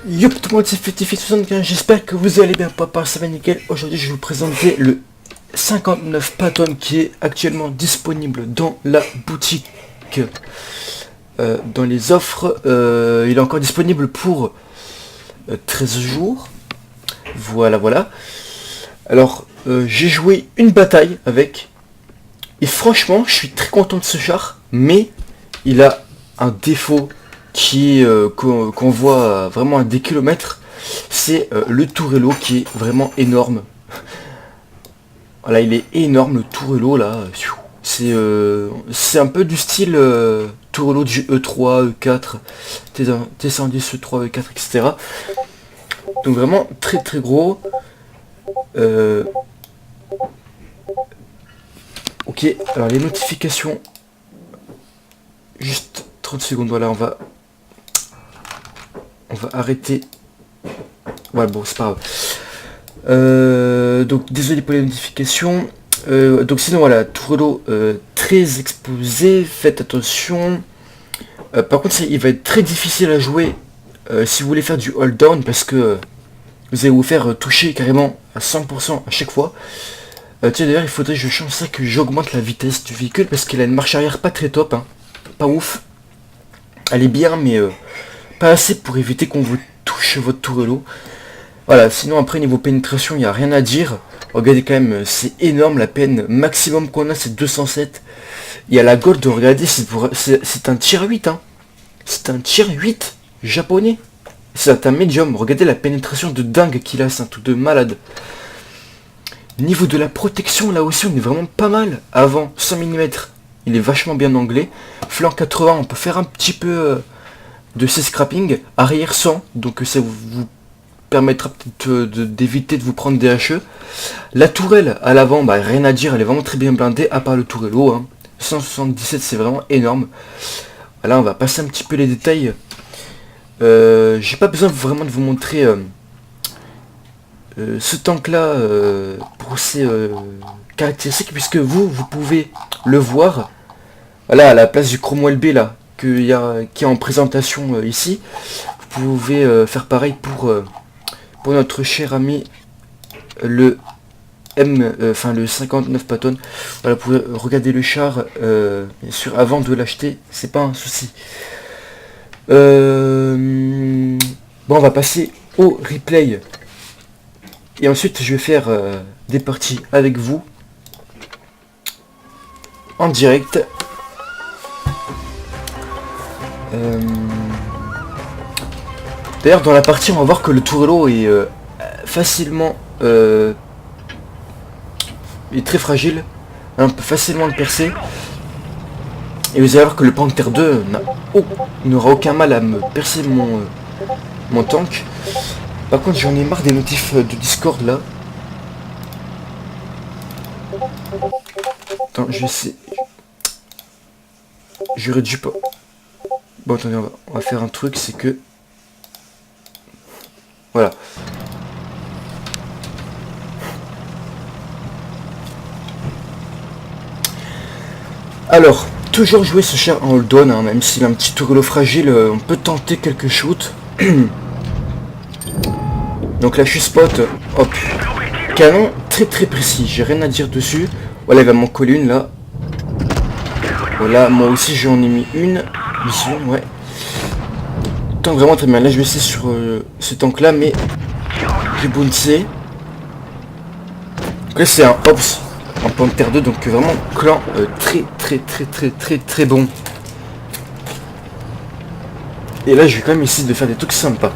Yup tout le monde, c'est Fétifi75, j'espère que vous allez bien, papa, ça va nickel. Aujourd'hui je vais vous présenter le 59 Patton qui est actuellement disponible dans la boutique, dans les offres. Il est encore disponible pour 13 jours. Voilà. Alors j'ai joué une bataille avec, et franchement je suis très content de ce char, mais il a un défaut qui qu'on voit vraiment à des kilomètres, c'est le tourello qui est vraiment énorme. Voilà, il est énorme le tourello là. C'est un peu du style tourello du E3, E4, T110, E3, E4, etc. Donc vraiment très gros. Ok, alors les notifications. Juste 30 secondes, voilà, on va arrêter. Ouais, bon, c'est pas grave. Donc, désolé pour les notifications. Donc, sinon, voilà, tourello très exposé, faites attention. Par contre, il va être très difficile à jouer si vous voulez faire du hold down, parce que vous allez vous faire toucher carrément à 100% à chaque fois. Tiens, d'ailleurs, il faudrait que je change ça, que j'augmente la vitesse du véhicule, parce qu'il a une marche arrière pas très top, hein. Pas ouf. Elle est bien, mais pas assez pour éviter qu'on vous touche votre tourello. Voilà, sinon après niveau pénétration, il n'y a rien à dire. Regardez quand même, c'est énorme, la peine maximum qu'on a c'est 207. Il y a la gold, regardez, c'est un tier 8, hein. C'est un tier 8 japonais. C'est un médium, regardez la pénétration de dingue qu'il a, c'est un truc de malade. Niveau de la protection, là aussi on est vraiment pas mal. Avant, 100 mm, il est vachement bien anglais. Flanc 80, on peut faire un petit peu de ces scrapping. Arrière 100, donc ça vous permettra peut-être d'éviter de vous prendre des HE. La tourelle à l'avant, bah, rien à dire, elle est vraiment très bien blindée, à part le tourello, hein. 177, c'est vraiment énorme. Là, on va passer un petit peu les détails. J'ai pas besoin vraiment de vous montrer ce tank là pour ses caractéristiques, puisque vous pouvez le voir. Voilà, à la place du Cromwell B là, qui est en présentation ici. Vous pouvez faire pareil pour notre cher ami le le 59 Patton. Voilà, vous pouvez regarder le char, bien sûr, avant de l'acheter, c'est pas un souci. Bon, on va passer au replay. Et ensuite, je vais faire des parties avec vous en direct. D'ailleurs, dans la partie, on va voir que le tourello est facilement est très fragile. On peut facilement le percer. Et vous allez voir que le Panther 2 n'aura aucun mal à me percer mon tank. Par contre, j'en ai marre des notifs de Discord là. Attends, je sais. J'aurais dû pas. Bon, attendez, on va faire un truc, c'est que... Voilà. Alors, toujours jouer ce char en hold-on, hein, même s'il a un petit tourello fragile, on peut tenter quelques shoots. Donc là je suis spot, hop, canon très précis, j'ai rien à dire dessus. Voilà, il va m'en coller une là. Voilà, moi aussi j'en ai mis une mission, ouais. Tank vraiment très bien, là je vais essayer sur ce tank là, mais j'ai bouncé. Donc là c'est un Ops en Panther 2, donc vraiment clan très bon. Et là je vais quand même essayer de faire des trucs sympas.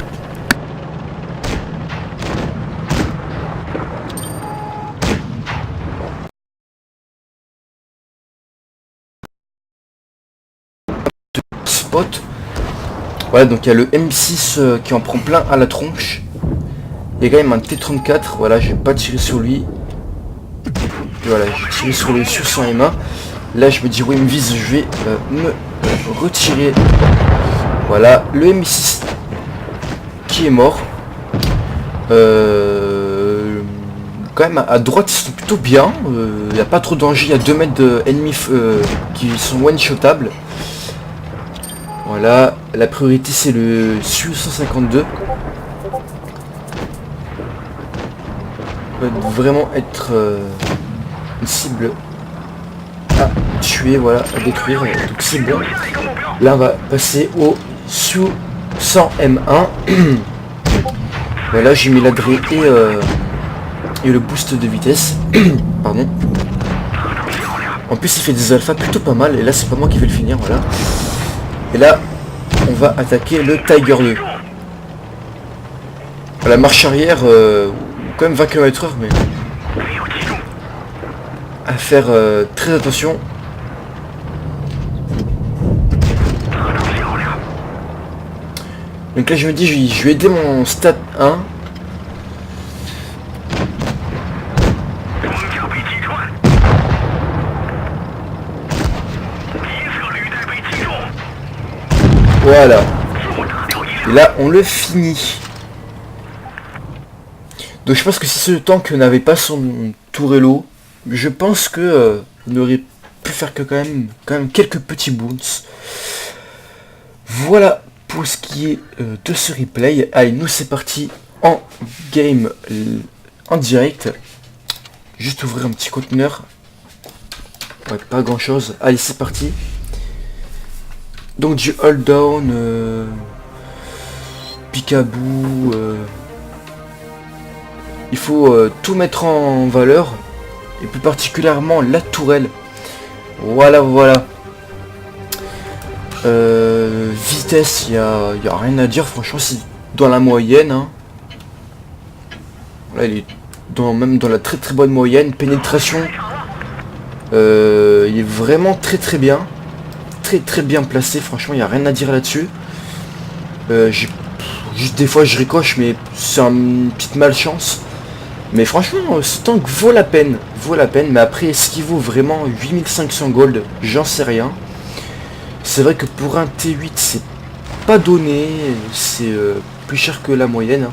Spot. Voilà, donc il y a le M6 qui en prend plein à la tronche. Il y a quand même un T34. Voilà, je vais pas tirer sur lui. Et voilà, j'ai tiré sur son M1. Là je me dis, oui, il me vise, je vais me retirer. Voilà, le M6 qui est mort. Quand même à droite ils sont plutôt bien. Il n'y a pas trop de danger. Il y a 2 mètres d'ennemis qui sont one-shotables. Voilà, la priorité c'est le Su-152. va vraiment être une cible à tuer, voilà, à détruire. Donc c'est bon. Là, on va passer au sous 100 M1. Voilà, j'ai mis l'adré et le boost de vitesse. Pardon. En plus, il fait des alphas plutôt pas mal. Et là, c'est pas moi qui vais le finir, voilà. Et là, on va attaquer le Tiger 2. La marche arrière, quand même 20 km/h, mais à faire très attention. Donc là, je me dis, je vais aider mon stat 1. Voilà. Et là, on le finit. Donc je pense que si ce tank n'avait pas son tourello, je pense que on aurait pu faire que quand même quelques petits bounce. Voilà pour ce qui est de ce replay. Allez, nous c'est parti en game en direct. Juste ouvrir un petit conteneur. Ouais, pas grand chose. Allez, c'est parti. Donc du hold down, peekaboo. Il faut tout mettre en valeur, et plus particulièrement la tourelle. Voilà, voilà. Vitesse, il y a rien à dire, franchement, c'est dans la moyenne. Hein. Là, il est même dans la très très bonne moyenne. Pénétration, il est vraiment très très bien. Très très bien placé, franchement, il n'y a rien à dire là-dessus. Juste des fois, je ricoche, mais c'est une petite malchance. Mais franchement, ce tank vaut la peine, mais après, est-ce qu'il vaut vraiment 8500 gold? J'en sais rien. C'est vrai que pour un T8, c'est pas donné, c'est plus cher que la moyenne. Hein.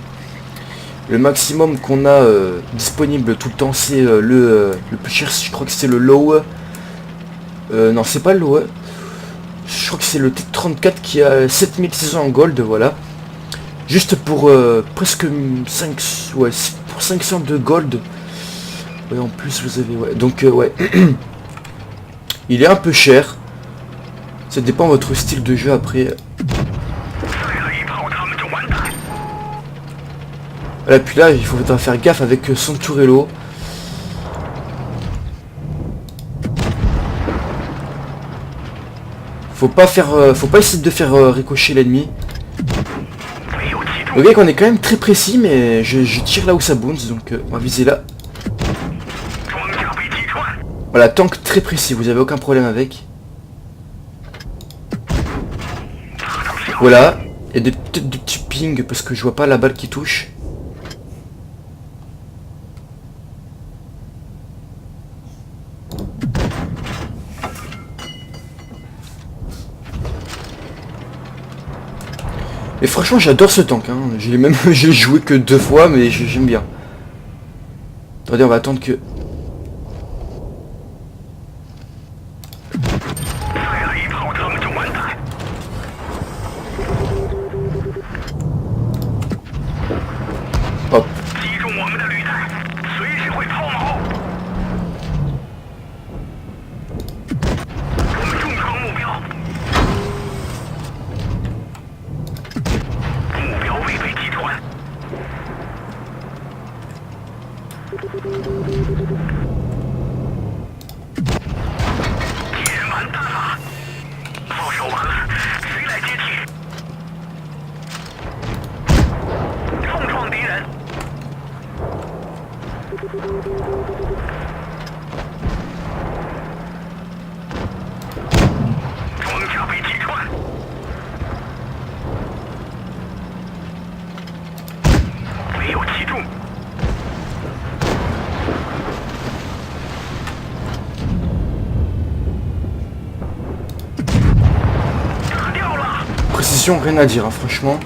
Le maximum qu'on a disponible tout le temps, c'est le plus cher, je crois que c'est le low. Non, c'est pas le low. Je crois que c'est le T34 qui a 7600 gold, voilà. Juste pour presque 5, ouais, pour 500 de gold. Ouais, en plus vous avez, ouais. Donc ouais, il est un peu cher. Ça dépend de votre style de jeu après. Voilà, puis là, il faut faire gaffe avec son tourello. Faut pas essayer de faire ricocher l'ennemi. Vous voyez qu'on est quand même très précis, mais je tire là où ça bounce, donc on va viser là. Voilà, tank très précis, vous avez aucun problème avec. Voilà, il y a peut-être des petits pings parce que je vois pas la balle qui touche. Et franchement, j'adore ce tank, hein. J'ai joué que 2 fois, mais j'aime bien. Attendez, on va attendre que... Hop. Précision, rien à dire, hein, franchement.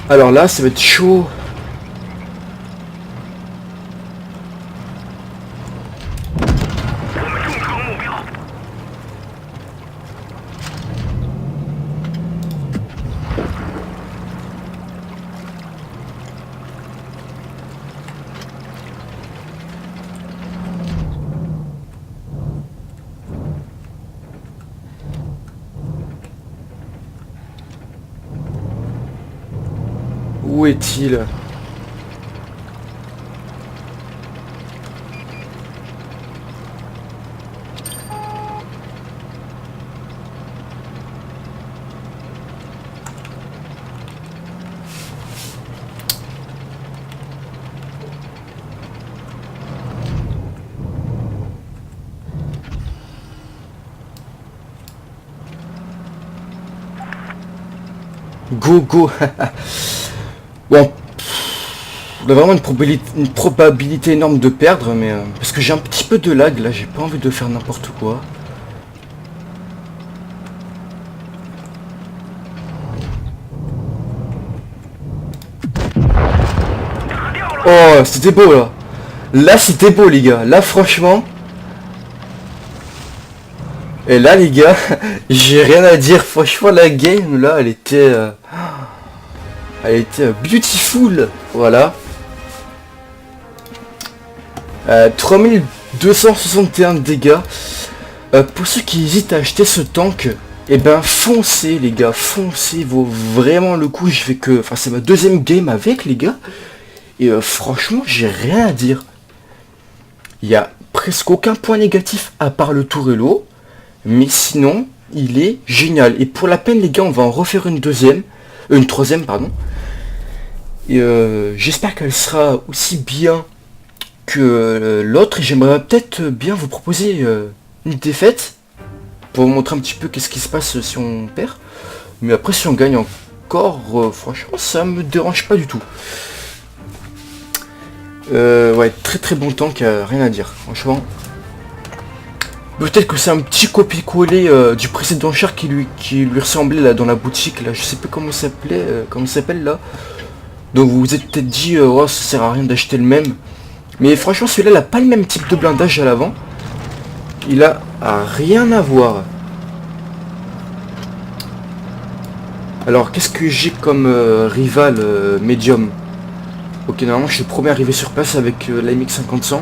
Alors là, ça va être chaud. Où est-il? Go, go. Bon, on a vraiment une probabilité énorme de perdre, mais parce que j'ai un petit peu de lag là, j'ai pas envie de faire n'importe quoi. Oh, c'était beau là. Là, c'était beau les gars. Là, franchement. Et là, les gars, j'ai rien à dire. Franchement, la game là, elle était beautiful. Voilà. 3261 dégâts. Pour ceux qui hésitent à acheter ce tank, eh ben foncez les gars, foncez, vaut vraiment le coup. Je fais que, enfin c'est ma deuxième game avec les gars, et franchement j'ai rien à dire. Il y a presque aucun point négatif à part le tourello, mais sinon il est génial. Et pour la peine les gars, on va en refaire une troisième pardon. Et j'espère qu'elle sera aussi bien que l'autre, et j'aimerais peut-être bien vous proposer une défaite pour vous montrer un petit peu qu'est-ce qui se passe si on perd. Mais après si on gagne encore, franchement ça me dérange pas du tout. Ouais, très très bon tank, rien à dire, franchement. Peut-être que c'est un petit copier-coller du précédent char qui lui ressemblait là dans la boutique là, je sais pas comment ça s'appelle là. Donc vous vous êtes peut-être dit oh, ça sert à rien d'acheter le même. Mais franchement celui-là il a pas le même type de blindage à l'avant. Il a rien à voir. Alors qu'est-ce que j'ai comme rival médium? Ok, normalement je suis le premier arrivé sur place avec la MX-50-100.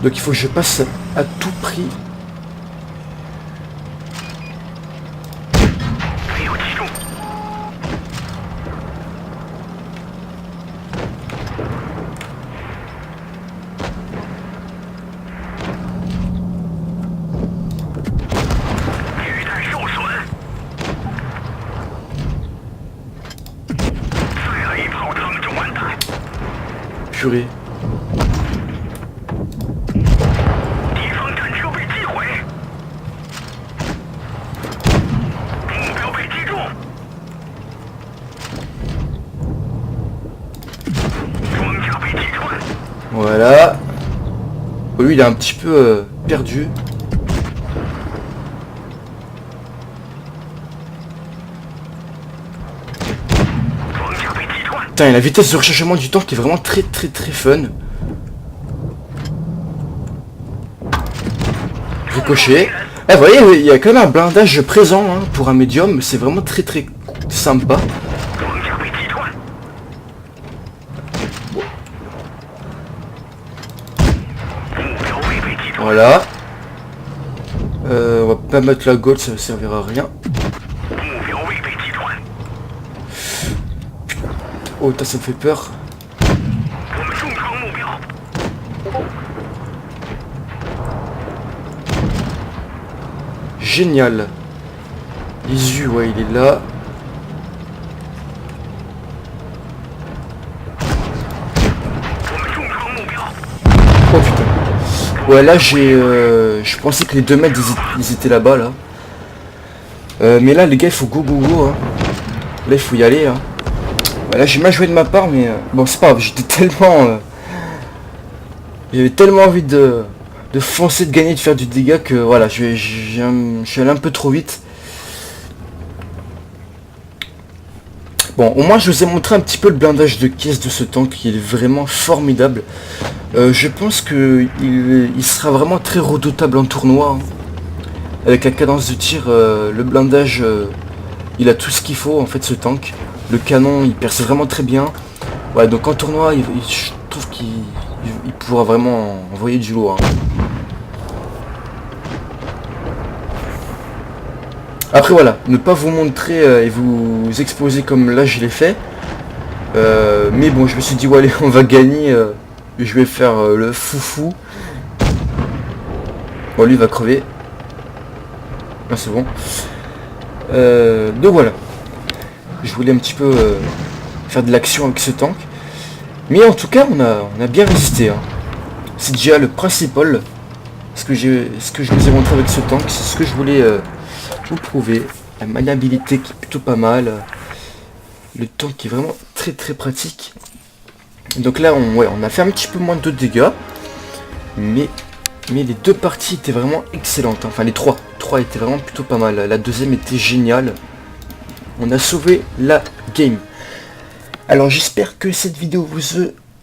Donc il faut que je passe à tout prix. Purée. Voilà. Lui il est un petit peu perdu. Putain, et la vitesse de rechargement du tank est vraiment très très très fun. Ricochet. Eh, vous voyez, il y a quand même un blindage présent hein, pour un médium. C'est vraiment très très sympa. Voilà. On va pas mettre la gold, ça ne servira à rien. Oh, ça me fait peur. Génial. Isu, ouais, il est là. Oh putain. Ouais, là je pensais que les 2 mètres ils étaient là-bas là. Mais là les gars il faut go go go hein. Là il faut y aller hein. Là j'ai mal joué de ma part mais bon c'est pas grave, j'avais tellement envie de foncer, de gagner, de faire du dégât que voilà, je suis allé un peu trop vite. Bon, au moins je vous ai montré un petit peu le blindage de caisse de ce tank qui est vraiment formidable. Je pense que il sera vraiment très redoutable en tournoi, hein. Avec la cadence de tir, le blindage, il a tout ce qu'il faut en fait ce tank. Le canon, il perce vraiment très bien. Ouais, donc en tournoi, je trouve qu'il pourra vraiment envoyer du lourd, hein. Après voilà, ne pas vous montrer et vous exposer comme là je l'ai fait. Mais bon, je me suis dit, ouais, allez, on va gagner. Je vais faire le foufou. Bon, lui il va crever. Ah, c'est bon. Donc voilà. Je voulais un petit peu faire de l'action avec ce tank. Mais en tout cas, on a bien résisté, hein. C'est déjà le principal. Ce que je vous ai montré avec ce tank, c'est ce que je voulais vous prouver. La maniabilité qui est plutôt pas mal. Le tank qui est vraiment très très pratique. Donc là, on a fait un petit peu moins de dégâts. Mais les deux parties étaient vraiment excellentes, hein. Enfin, les trois. Trois étaient vraiment plutôt pas mal. La deuxième était géniale. On a sauvé la game. Alors j'espère que cette vidéo vous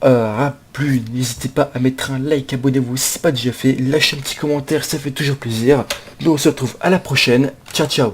aura plu. N'hésitez pas à mettre un like, abonnez-vous si ce n'est pas déjà fait. Lâchez un petit commentaire, ça fait toujours plaisir. Nous on se retrouve à la prochaine. Ciao ciao.